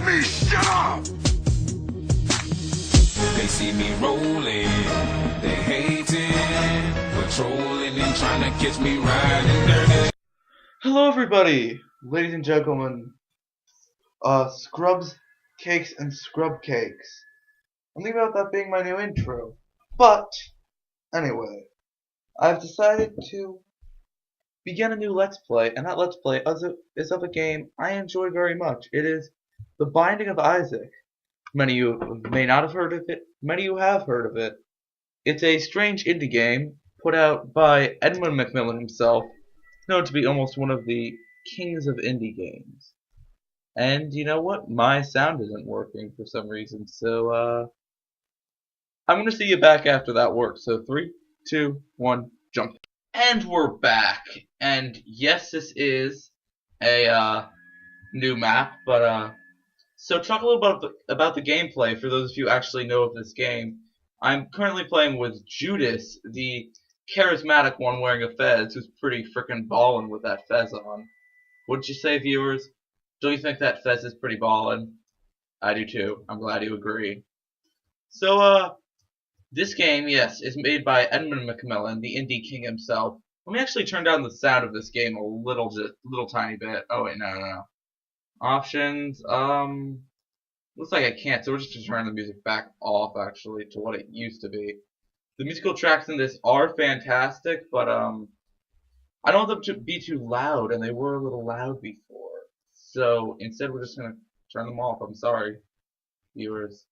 Let me shut up! They see me rolling, they hating, patrolling and trying to catch me riding dirty. Hello everybody, ladies and gentlemen, Scrubs, Cakes, and Scrub Cakes. I'm thinking about that being my new intro. But, anyway, I've decided to begin a new Let's Play, and that Let's Play is of a game I enjoy very much. It is The Binding of Isaac. Many of you may not have heard of it, many of you have heard of it. It's a strange indie game put out by Edmund Macmillan himself, known to be almost one of the kings of indie games. And you know what? My sound isn't working for some reason, so I'm gonna see you back after that works. So 3, 2, 1, jump. And we're back. And yes, this is a new map, but so talk a little bit about the gameplay for those of you who actually know of this game. I'm currently playing with Judas, the charismatic one wearing a fez, who's pretty frickin' ballin' with that fez on. Wouldn't you say, viewers? Don't you think that fez is pretty ballin'? I do too. I'm glad you agree. So, this game, yes, is made by Edmund Macmillan, the indie king himself. Let me actually turn down the sound of this game a little tiny bit. Oh wait, no. Options, looks like I can't, so we're just gonna turn the music back off, actually, to what it used to be. The musical tracks in this are fantastic, but, I don't want them to be too loud, and they were a little loud before. So, instead we're just gonna turn them off. I'm sorry, viewers.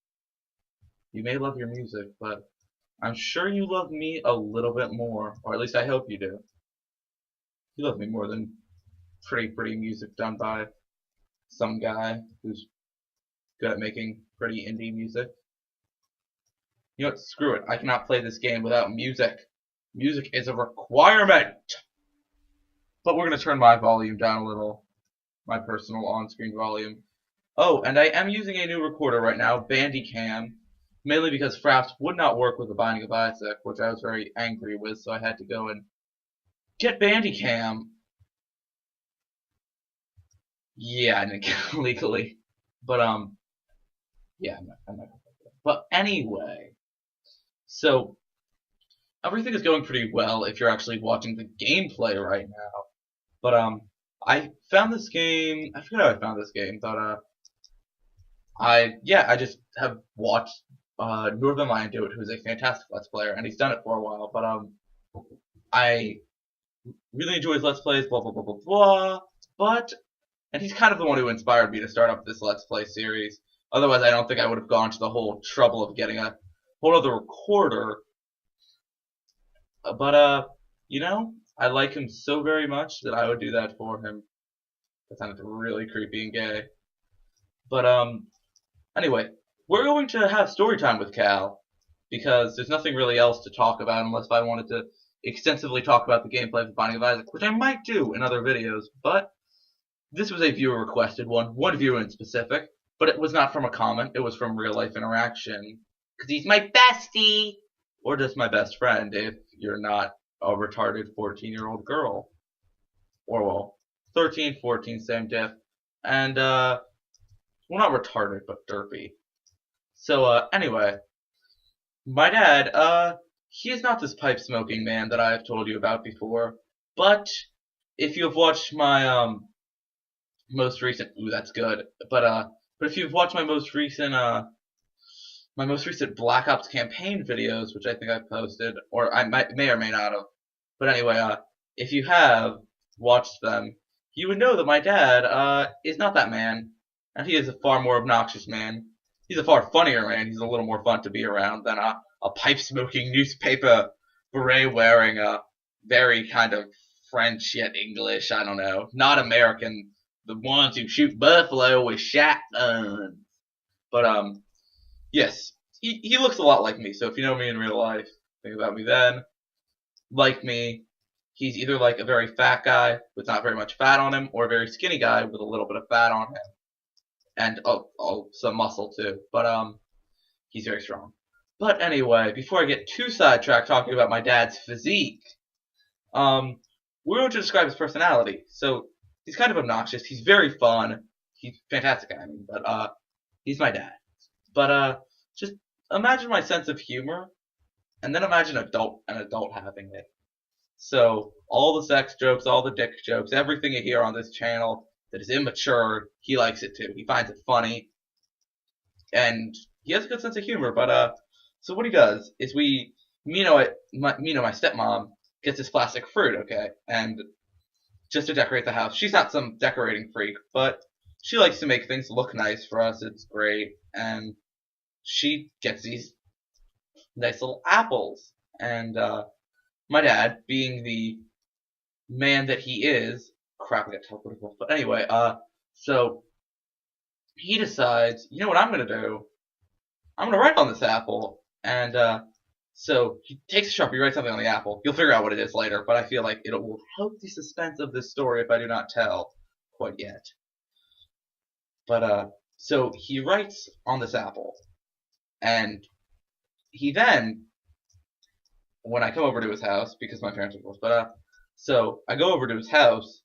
You may love your music, but I'm sure you love me a little bit more, or at least I hope you do. You love me more than pretty music done by some guy who's good at making pretty indie music. You know what? Screw it. I cannot play this game without music. Music is a requirement! But we're going to turn my volume down a little. My personal on-screen volume. Oh, and I am using a new recorder right now, Bandicam. Mainly because Fraps would not work with The Binding of Isaac, which I was very angry with, so I had to go and get Bandicam. Yeah, I didn't get it legally. But, yeah, I'm not gonna do that. But anyway, so, everything is going pretty well if you're actually watching the gameplay right now. But, I found this game, I forget how I found this game, but, I just have watched Northern Lion do it, who's a fantastic Let's Player, and he's done it for a while, but, I really enjoy his Let's Plays, blah, blah, blah, blah, blah, but, and he's kind of the one who inspired me to start up this Let's Play series. Otherwise, I don't think I would have gone to the whole trouble of getting a whole other recorder. But, you know, I like him so very much that I would do that for him. That sounded really creepy and gay. But, anyway, we're going to have story time with Cal, because there's nothing really else to talk about unless I wanted to extensively talk about the gameplay of The Binding of Isaac, which I might do in other videos, but this was a viewer-requested one viewer in specific, but it was not from a comment, it was from real-life interaction, because he's my bestie, or just my best friend if you're not a retarded 14-year-old girl, or, well, 13, 14, same diff, and, well, not retarded, but derpy. So, anyway, my dad, he is not this pipe-smoking man that I have told you about before, but if you have watched my, most recent, ooh, that's good, but if you've watched my most recent Black Ops campaign videos, which I think I've posted, or I may or may not have, but anyway, if you have watched them, you would know that my dad, is not that man, and he is a far more obnoxious man. He's a far funnier man. He's a little more fun to be around than a pipe-smoking, newspaper beret-wearing, very kind of French yet English, I don't know, not American, the ones who shoot buffalo with shotguns. But, yes, he looks a lot like me, so if you know me in real life, think about me then. Like me, he's either like a very fat guy with not very much fat on him, or a very skinny guy with a little bit of fat on him. And, some muscle too. But, he's very strong. But anyway, before I get too sidetracked talking about my dad's physique, we're going to describe his personality. So, he's kind of obnoxious. He's very fun. He's fantastic, I mean. But, He's my dad. But just imagine my sense of humor, and then imagine an adult having it. So all the sex jokes, all the dick jokes, everything you hear on this channel that is immature, he likes it too. He finds it funny, and he has a good sense of humor. But so what he does is my stepmom gets this plastic fruit, okay, and just to decorate the house. She's not some decorating freak, but she likes to make things look nice for us. It's great, and she gets these nice little apples, and my dad, being the man that he is, crap, I got teleported. But anyway, so he decides, you know what I'm gonna do? I'm gonna write on this apple, and so he takes a Sharpie, writes something on the apple. You'll figure out what it is later, but I feel like it will help the suspense of this story if I do not tell quite yet. But so he writes on this apple, and he then, when I come over to his house, because my parents are divorced, so I go over to his house,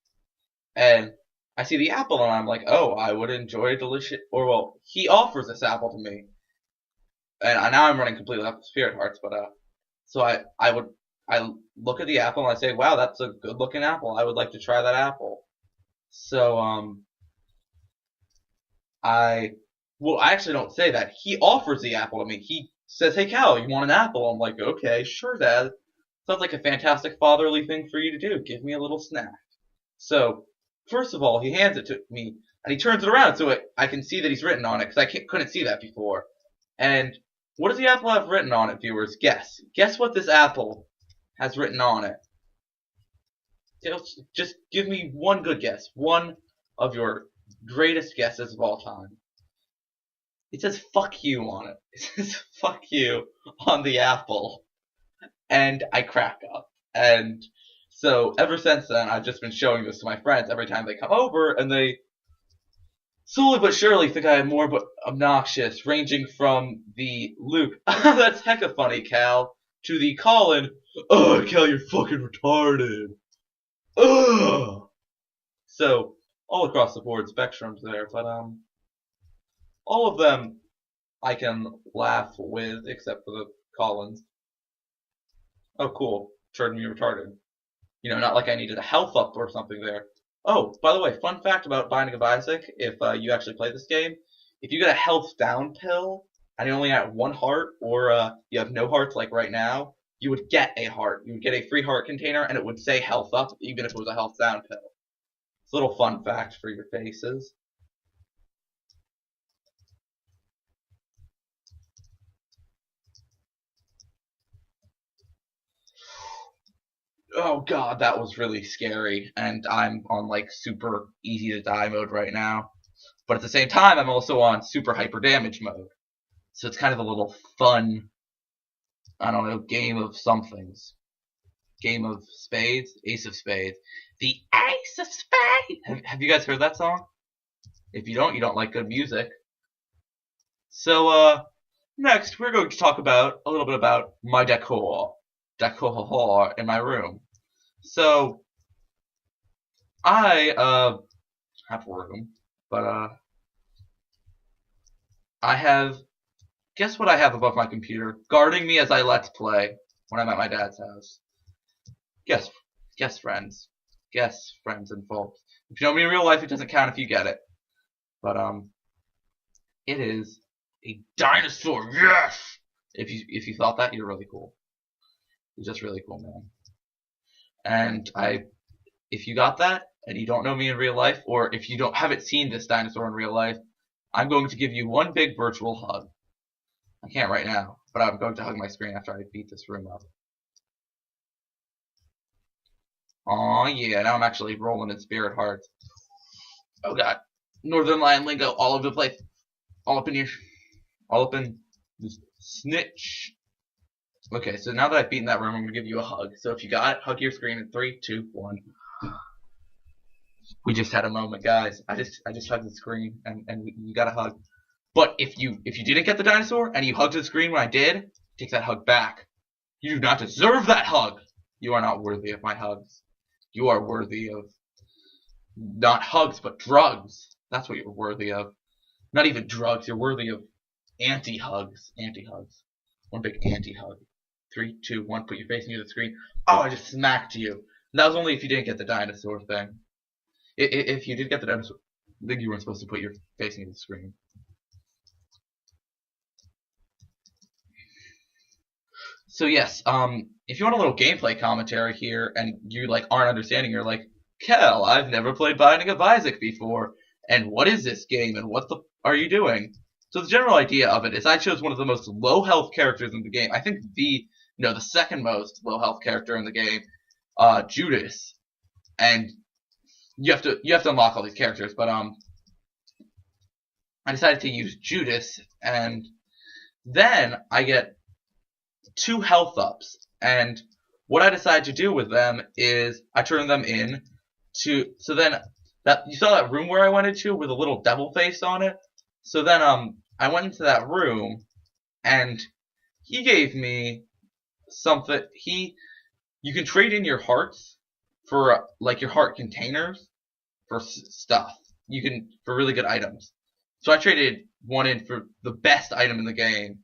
and I see the apple, and I'm like, oh, I would enjoy a delicious, or well, he offers this apple to me, and now I'm running completely off the Spirit Hearts, but so I look at the apple and I say, wow, that's a good looking apple. I would like to try that apple. So I actually don't say that. He offers the apple to me. He says, hey Cal, you want an apple? I'm like, okay, sure, Dad. Sounds like a fantastic fatherly thing for you to do. Give me a little snack. So first of all, he hands it to me and he turns it around so I can see that he's written on it because I couldn't see that before. And what does the apple have written on it, viewers? Guess. Guess what this apple has written on it. Just give me one good guess. One of your greatest guesses of all time. It says fuck you on it. It says fuck you on the apple. And I crack up. And so ever since then, I've just been showing this to my friends every time they come over, and they slowly but surely think I am more but obnoxious, ranging from the Luke, that's hecka funny, Cal, to the Colin, oh, Cal, you're fucking retarded. Ugh. So, all across the board spectrums there, but, all of them I can laugh with, except for the Collins. Oh, cool. Turned me retarded. You know, not like I needed a health up or something there. Oh, by the way, fun fact about Binding of Isaac, if you actually play this game, if you get a health down pill, and you only have one heart, or you have no hearts like right now, you would get a heart. You would get a free heart container, and it would say health up, even if it was a health down pill. It's a little fun fact for your faces. Oh god, that was really scary, and I'm on like super easy to die mode right now. But at the same time, I'm also on super hyper damage mode. So it's kind of a little fun, I don't know, game of somethings. Game of spades? Ace of spades. The Ace of Spades! Have you guys heard that song? If you don't like good music. So, next we're going to talk about a little bit about my decor. Decor in my room. So, I, have a room, but, I have, guess what I have above my computer? Guarding me as I let's play when I'm at my dad's house. Guess friends. Guess friends and folks. If you know me in real life, it doesn't count if you get it. But, it is a dinosaur, yes! If you thought that, you're really cool. You're just really cool, man. And if you got that, and you don't know me in real life, or if you haven't seen this dinosaur in real life, I'm going to give you one big virtual hug. I can't right now, but I'm going to hug my screen after I beat this room up. Aw, yeah, now I'm actually rolling in Spirit Hearts. Oh god. Northern Lion lingo all over the place. All up in here. All up in this snitch. Okay, so now that I've beaten that room, I'm going to give you a hug. So if you got it, hug your screen in 3, 2, 1. We just had a moment, guys. I just hugged the screen, and you got a hug. But if you didn't get the dinosaur, and you hugged the screen when I did, take that hug back. You do not deserve that hug. You are not worthy of my hugs. You are worthy of not hugs, but drugs. That's what you're worthy of. Not even drugs. You're worthy of anti-hugs. Anti-hugs. One big anti-hug. 3, 2, 1. Put your face near the screen. Oh, I just smacked you. And that was only if you didn't get the dinosaur thing. If you did get the dinosaur, I think you weren't supposed to put your face near the screen. So yes, if you want a little gameplay commentary here, and you like aren't understanding, you're like, Kel, I've never played Binding of Isaac before, and what is this game, and what the are you doing? So the general idea of it is I chose one of the most low health characters in the game. I think the second most low health character in the game, Judas, and you have to unlock all these characters, but I decided to use Judas, and then I get 2 health ups, and what I decided to do with them is I turned them in to, so then that you saw that room where I went into with a little devil face on it. So then I went into that room, and he gave me something. You can trade in your hearts for like your heart containers for stuff. You can for really good items. So I traded one in for the best item in the game,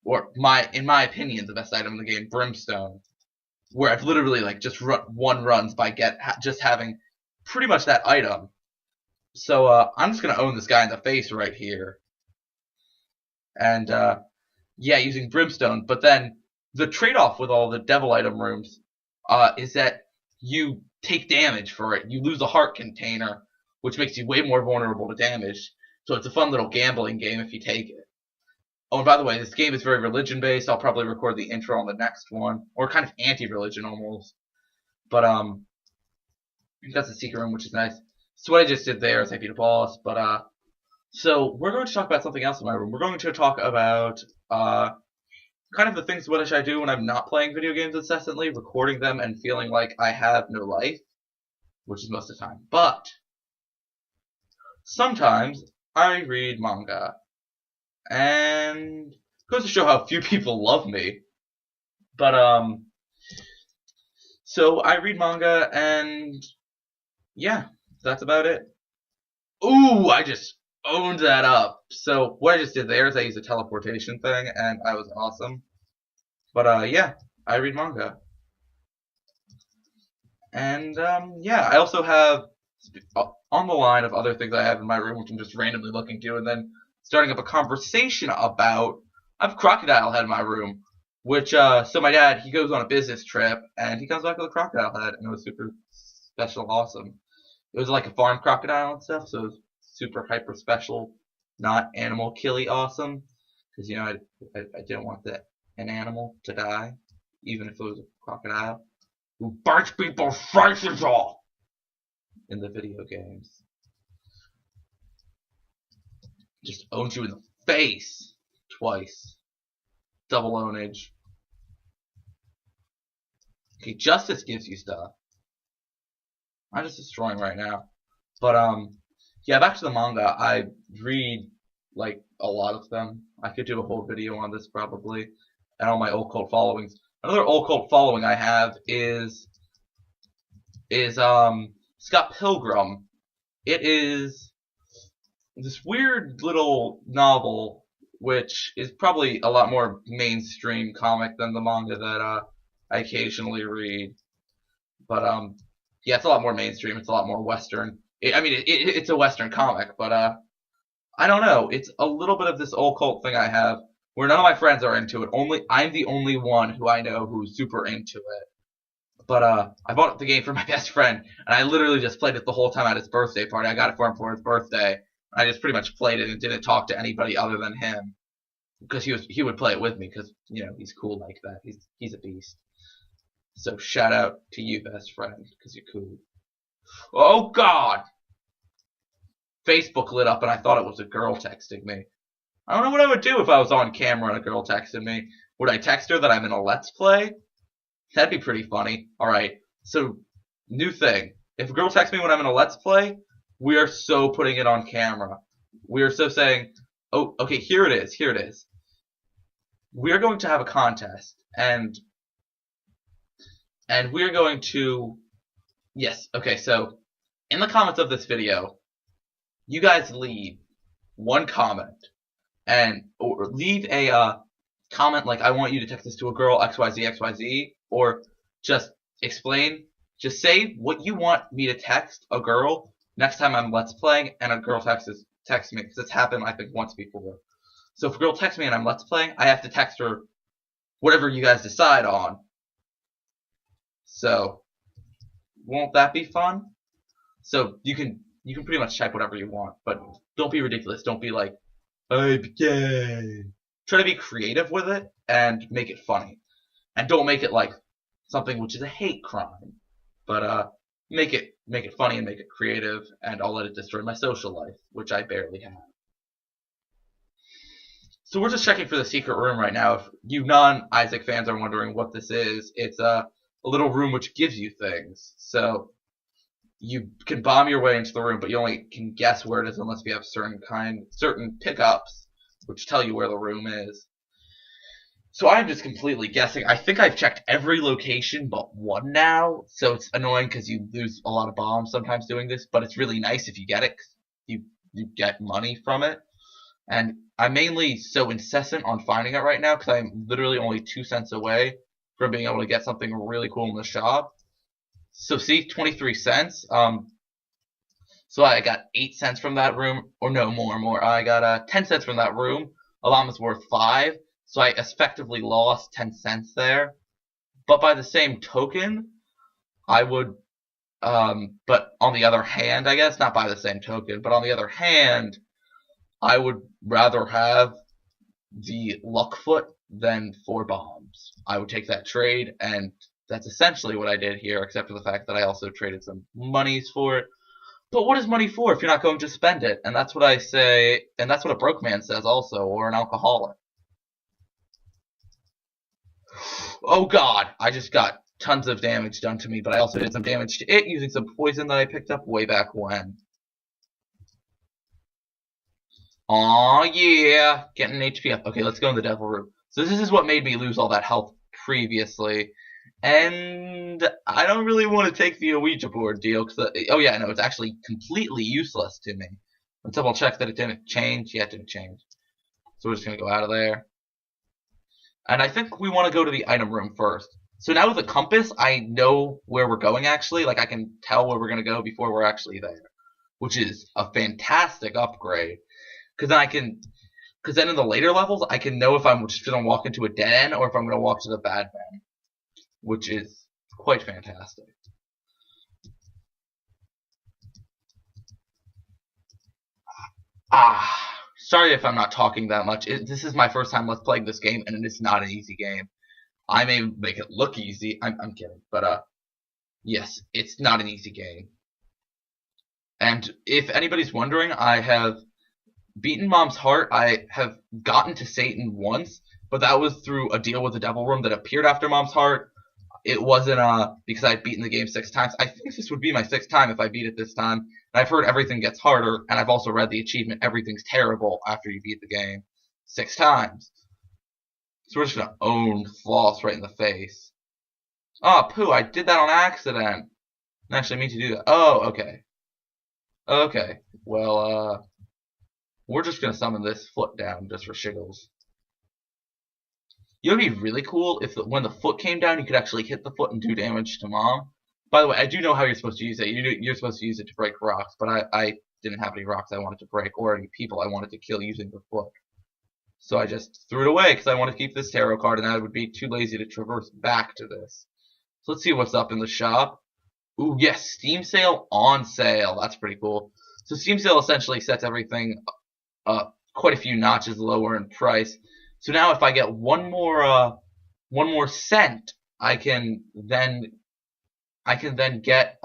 or in my opinion, the best item in the game, Brimstone, where I've literally like just won runs by just having pretty much that item. So I'm just gonna own this guy in the face right here, and yeah, using Brimstone. But then the trade-off with all the devil item rooms is that you take damage for it. You lose a heart container, which makes you way more vulnerable to damage. So it's a fun little gambling game if you take it. Oh, and by the way, this game is very religion-based. I'll probably record the intro on the next one, or kind of anti-religion almost. But that's a secret room, which is nice. So what I just did there is I beat a boss. But so we're going to talk about something else in my room. We're going to talk about kind of the things what I do when I'm not playing video games incessantly, recording them and feeling like I have no life, which is most of the time. But sometimes I read manga. And it goes to show how few people love me. But so I read manga, and yeah, that's about it. Ooh, I just owned that up. So what I just did there is I used a teleportation thing, and I was awesome. But yeah, I read manga. And yeah, I also have on the line of other things I have in my room, which I'm just randomly looking to, and then starting up a conversation about. I have crocodile head in my room, which so my dad, he goes on a business trip and he comes back with a crocodile head, and it was super special, awesome. It was like a farm crocodile and stuff, so it was super hyper special, not animal killy awesome, because I didn't want an animal to die, even if it was a crocodile who bites people's faces off in the video games. Just owns you in the face twice. Double ownage. Okay, justice gives you stuff. I'm just destroying right now. But yeah, back to the manga. I read like a lot of them. I could do a whole video on this probably, and all my old cult followings. Another old cult following I have is Scott Pilgrim. It is this weird little novel, which is probably a lot more mainstream comic than the manga that I occasionally read. But yeah, it's a lot more mainstream. It's a lot more Western. It's a Western comic, but I don't know. It's a little bit of this old cult thing I have, where none of my friends are into it. I'm the only one who I know who's super into it. But I bought the game for my best friend, and I literally just played it the whole time at his birthday party. I got it for him for his birthday. I just pretty much played it and didn't talk to anybody other than him, because he would play it with me, because he's cool like that. He's a beast. So shout out to you, best friend, because you're cool. Oh God! Facebook lit up and I thought it was a girl texting me. I don't know what I would do if I was on camera and a girl texted me. Would I text her that I'm in a Let's Play? That'd be pretty funny. Alright, so new thing. If a girl texts me when I'm in a Let's Play, we are so putting it on camera. We are so saying, oh, okay, here it is. We are going to have a contest, and we're going to, yes, okay, so in the comments of this video, you guys leave one comment and or leave a comment like, I want you to text this to a girl, XYZ, XYZ, or just explain, just say what you want me to text a girl next time I'm Let's Playing and a girl texts me, because it's happened, I think, once before. So if a girl texts me and I'm Let's Playing, I have to text her whatever you guys decide on. So, won't that be fun? So, you can pretty much type whatever you want, but don't be ridiculous. Don't be like, I'm gay. Try to be creative with it and make it funny. And don't make it like something which is a hate crime. But make it funny and make it creative, and I'll let it destroy my social life, which I barely have. So we're just checking for the secret room right now. If you non-Issaic fans are wondering what this is, it's a little room which gives you things. So you can bomb your way into the room, but you only can guess where it is unless you have certain pickups which tell you where the room is. So I'm just completely guessing. I think I've checked every location but one now, so it's annoying because you lose a lot of bombs sometimes doing this, but it's really nice if you get it. You get money from it. And I'm mainly so incessant on finding it right now because I'm literally only 2 cents away from being able to get something really cool in the shop. So see, 23 cents. So I got 8 cents from that room, or no, more. I got 10 cents from that room. A llama's worth 5, so I effectively lost 10 cents there. But by the same token, I would, but on the other hand, I guess, not by the same token, but on the other hand, I would rather have the luck foot than 4 bombs. I would take that trade, and that's essentially what I did here, except for the fact that I also traded some monies for it. But what is money for if you're not going to spend it? And that's what I say, and that's what a broke man says also, or an alcoholic. Oh god, I just got tons of damage done to me, but I also did some damage to it using some poison that I picked up way back when. Aw, yeah, getting an HP up. Okay, let's go in the devil room. So this is what made me lose all that health previously. And I don't really want to take the Ouija board deal, because, oh yeah, no, it's actually completely useless to me. Let's double check that it didn't change. Yeah, it didn't change. So we're just going to go out of there. And I think we want to go to the item room first. So now with the compass, I know where we're going actually. Like, I can tell where we're going to go before we're actually there. Which is a fantastic upgrade. Because then in the later levels, I can know if I'm just going to walk into a dead end or if I'm going to walk to the bad man. Which is quite fantastic. Sorry if I'm not talking that much. This is my first time Let's Playing this game, and it is not an easy game. I may make it look easy. I'm kidding. But, yes, it's not an easy game. And if anybody's wondering, I have beaten Mom's Heart. I have gotten to Satan once, but that was through a deal with the Devil Room that appeared after Mom's Heart. It wasn't because I'd beaten the game 6 times. I think this would be my 6th time if I beat it this time. And I've heard everything gets harder, and I've also read the achievement, everything's terrible after you beat the game 6 times. So we're just going to own Floss right in the face. Oh, poo, I did that on accident. I didn't actually mean to do that. Oh, okay. Okay, well, we're just going to summon this foot down just for shiggles. You know what would be really cool if when the foot came down, you could actually hit the foot and do damage to Mom. By the way, I do know how you're supposed to use it. You're supposed to use it to break rocks, but I didn't have any rocks I wanted to break or any people I wanted to kill using the foot. So I just threw it away because I want to keep this tarot card, and I would be too lazy to traverse back to this. So let's see what's up in the shop. Ooh, yes, Steam Sale on sale. That's pretty cool. So Steam Sale essentially sets everything quite a few notches lower in price. So now if I get one more cent, I can then get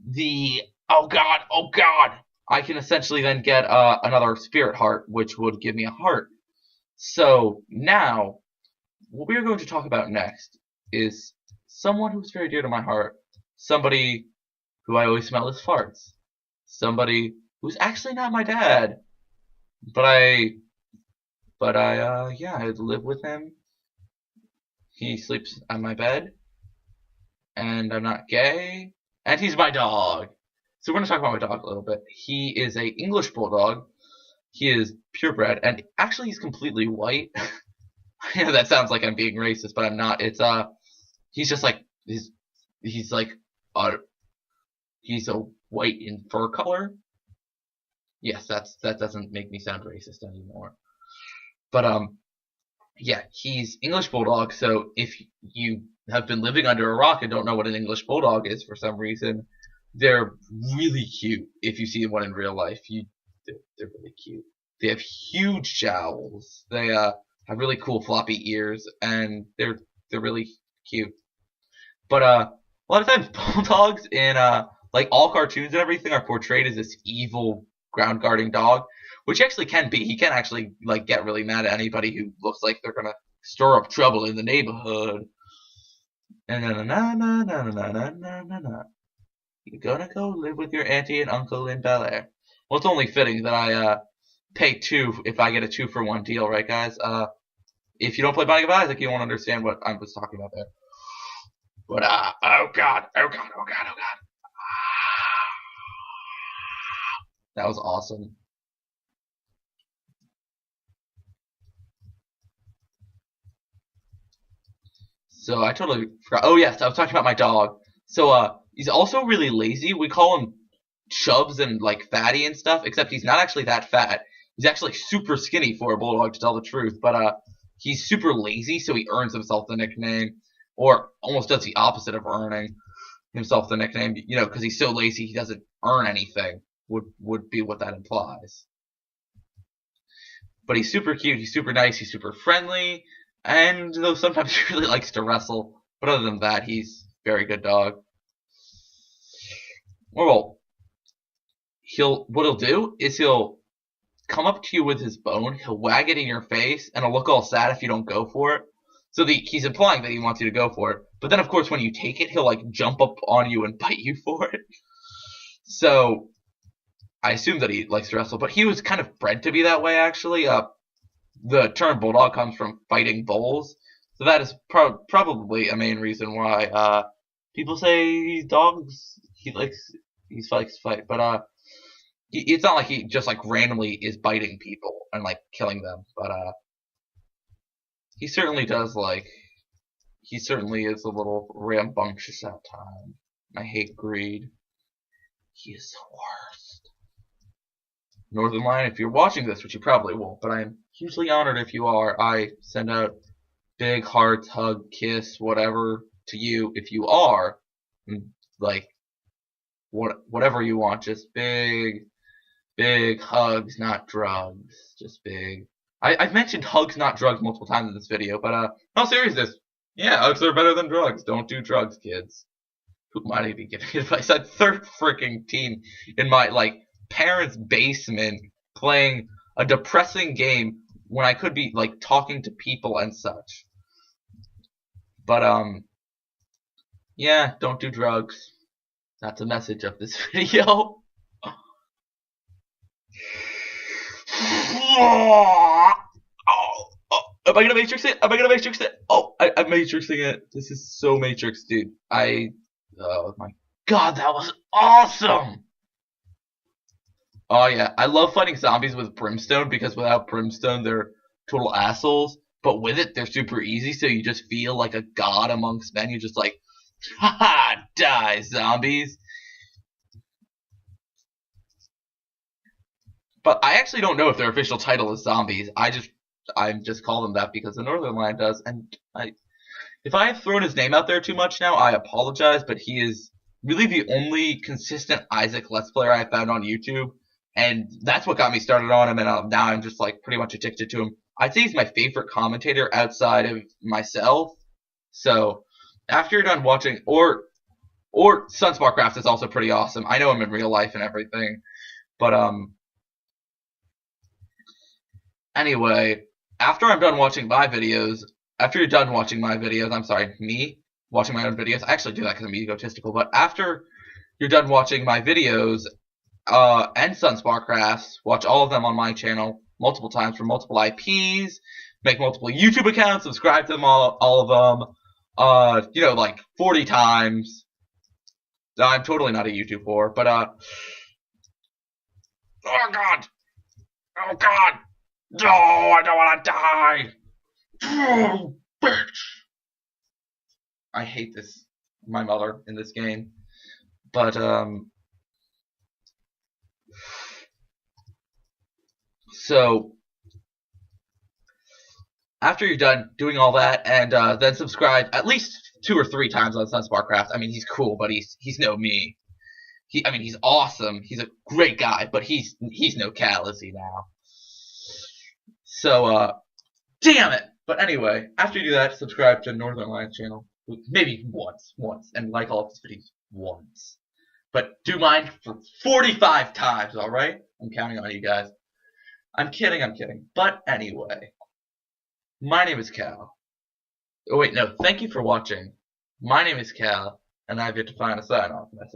the oh god, I can essentially then get another spirit heart, which would give me a heart. So now what we are going to talk about next is someone who's very dear to my heart, somebody who I always smell his farts, somebody who's actually not my dad, but I live with him. He sleeps on my bed, and I'm not gay, and he's my dog. So we're going to talk about my dog a little bit. He is a English bulldog, he is purebred, and actually he's completely white. I know that sounds like I'm being racist, but I'm not. It's he's just like he's like he's a white in fur color. Yes, that doesn't make me sound racist anymore. But yeah, he's English Bulldog. So if you have been living under a rock and don't know what an English Bulldog is for some reason, they're really cute. If you see one in real life, they're really cute. They have huge jowls. They have really cool floppy ears, and they're really cute. But a lot of times bulldogs in like all cartoons and everything are portrayed as this evil ground guarding dog, which actually can be. He can actually like get really mad at anybody who looks like they're gonna stir up trouble in the neighborhood. And na. You're gonna go live with your auntie and uncle in Bel Air. Well, it's only fitting that I pay 2 if I get a 2-for-1 deal, right, guys? If you don't play Binding of Isaac, you won't understand what I was talking about there. But oh god. That was awesome. So I totally forgot. Oh yes, I was talking about my dog. So he's also really lazy. We call him Chubs and like fatty and stuff, except he's not actually that fat. He's actually super skinny for a bulldog, to tell the truth. But he's super lazy, so he earns himself the nickname, or almost does the opposite of earning himself the nickname. You know, because he's so lazy, he doesn't earn anything. Would be what that implies. But he's super cute. He's super nice. He's super friendly. And though sometimes he really likes to wrestle, but other than that, he's a very good dog. Well, what he'll do is he'll come up to you with his bone, he'll wag it in your face, and he'll look all sad if you don't go for it. So he's implying that he wants you to go for it. But then, of course, when you take it, he'll like jump up on you and bite you for it. So I assume that he likes to wrestle, but he was kind of bred to be that way, actually. The term bulldog comes from fighting bulls, so that is probably a main reason why people say dogs he likes to fight. But it's not like he just like randomly is biting people and like killing them. But he certainly does he certainly is a little rambunctious at times. I hate greed. He is the worst. Northern Lion, if you're watching this, which you probably won't, but I am hugely honored if you are. I send out big hearts, hug, kiss, whatever to you if you are. Like, whatever you want. Just big hugs, not drugs. Just big. I've mentioned hugs, not drugs multiple times in this video, but no seriousness. Yeah, hugs are better than drugs. Don't do drugs, kids. Who might I be giving advice? That third freaking team in my, like, parents' basement playing a depressing game when I could be like talking to people and such. But yeah, don't do drugs. That's the message of this video. Am I gonna Matrix it? Am I gonna Matrix it? Oh, I'm Matrixing it. This is so Matrix, dude. Oh my god, that was awesome! Oh yeah, I love fighting zombies with brimstone because without brimstone they're total assholes, but with it they're super easy, so you just feel like a god amongst men. You're just like, haha, die zombies. But I actually don't know if their official title is zombies. I just call them that because the Northern Lion does, and if I have thrown his name out there too much now, I apologize, but he is really the only consistent Isaac Let's Player I have found on YouTube. And that's what got me started on him, and now I'm just like pretty much addicted to him. I'd say he's my favorite commentator outside of myself. So after you're done watching, or Sunsparcraft is also pretty awesome. I know him in real life and everything, but anyway, after I'm done watching my videos, after you're done watching my videos, I'm sorry, me watching my own videos. I actually do that because I'm egotistical. But after you're done watching my videos. And Sunsparcrafts, watch all of them on my channel multiple times from multiple IPs, make multiple YouTube accounts, subscribe to them all of them, you know, like 40 times. I'm totally not a YouTube whore, but oh god, Oh God! No, I don't want to die! Oh, bitch! I hate my mother in this game. But, so, after you're done doing all that, and then subscribe at least 2 or 3 times on SunsparkCraft. I mean, he's cool, but he's no me. He's awesome. He's a great guy, but he's no Cal, is he now? So, damn it! But anyway, after you do that, subscribe to Northern Lions channel. Maybe once, and like all of his videos once. But do mine for 45 times, alright? I'm counting on you guys. I'm kidding. But anyway, my name is Cal. Oh wait, no, thank you for watching. My name is Cal, and I've yet to find a sign-off message.